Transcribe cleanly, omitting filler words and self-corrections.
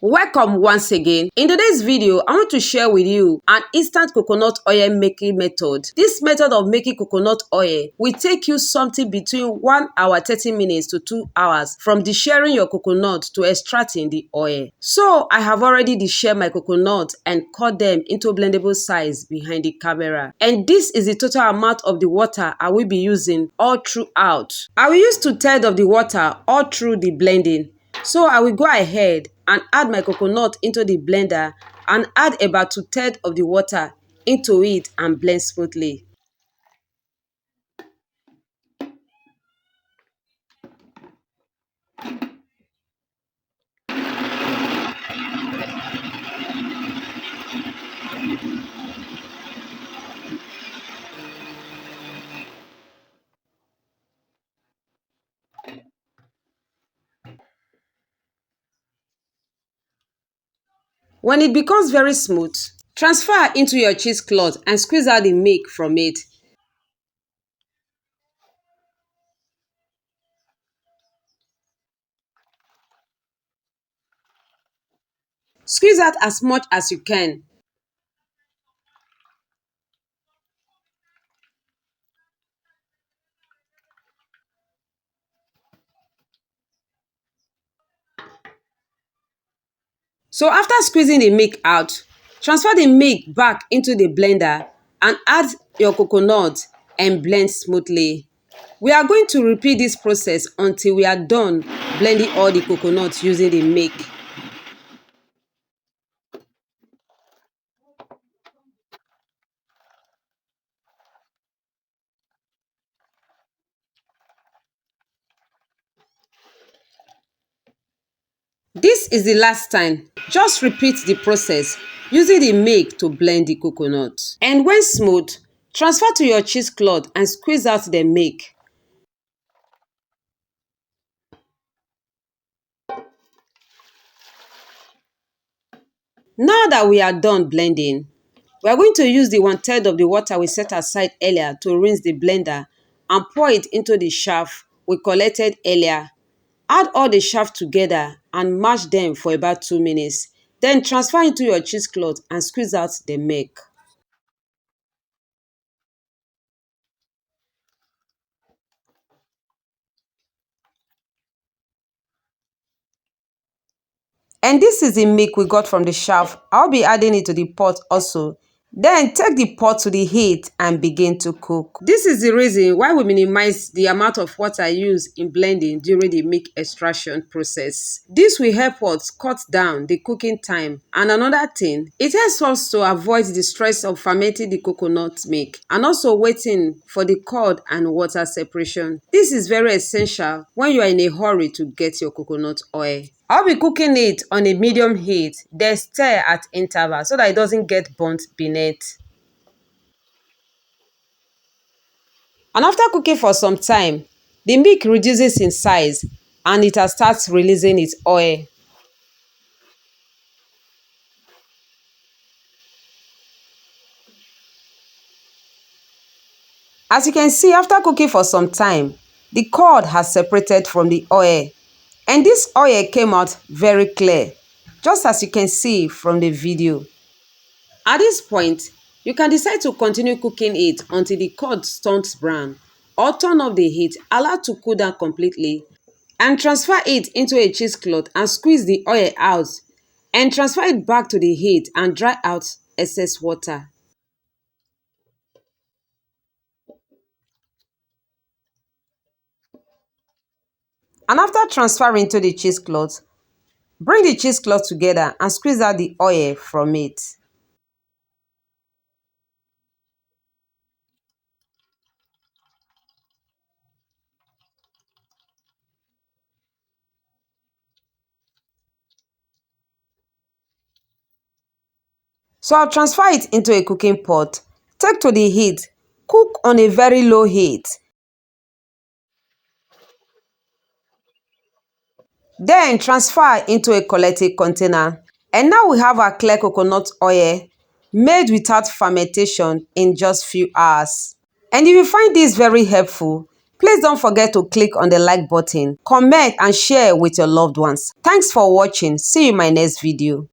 Welcome once again. In today's video, I want to share with you an instant coconut oil making method. This method of making coconut oil will take you something between 1 hour 30 minutes to 2 hours from desharing your coconut to extracting the oil. So I have already deshared my coconut and cut them into blendable size behind the camera. And this is the total amount of the water I will be using all throughout. I will use 2/3 of the water all through the blending. So I will go ahead and add my coconut into the blender and add about 2/3 of the water into it and blend smoothly. When it becomes very smooth, transfer into your cheesecloth and squeeze out the milk from it. Squeeze out as much as you can. So after squeezing the milk out, transfer the milk back into the blender and add your coconut and blend smoothly. We are going to repeat this process until we are done blending all the coconuts using the milk. This is the last time. Just repeat the process using the milk to blend the coconut. And when smooth, transfer to your cheesecloth and squeeze out the milk. Now that we are done blending, we are going to use the 1/3 of the water we set aside earlier to rinse the blender and pour it into the chaff we collected earlier. Add all the chaff together and mash them for about 2 minutes. Then transfer into your cheesecloth and squeeze out the milk. And this is the milk we got from the chaff. I'll be adding it to the pot also. Then take the pot to the heat and begin to cook. This is the reason why we minimize the amount of water used in blending during the milk extraction process. This will help us cut down the cooking time. And another thing, it helps us to avoid the stress of fermenting the coconut milk and also waiting for the curd and water separation. This is very essential when you are in a hurry to get your coconut oil. I'll be cooking it on a medium heat, then stir at intervals so that it doesn't get burnt beneath. And after cooking for some time, the milk reduces in size and it starts releasing its oil. As you can see, after cooking for some time, the curd has separated from the oil. And this oil came out very clear, just as you can see from the video. At this point, you can decide to continue cooking it until the curd turns brown, or turn off the heat, allow it to cool down completely, and transfer it into a cheesecloth and squeeze the oil out, and transfer it back to the heat and dry out excess water. And after transferring to the cheesecloth, bring the cheesecloth together and squeeze out the oil from it. So I'll transfer it into a cooking pot, take to the heat, cook on a very low heat. Then transfer into a collecting container. And now we have our clear coconut oil made without fermentation in just few hours. And if you find this very helpful, Please don't forget to click on the like button, comment and share with your loved ones. Thanks for watching. See you in my next video.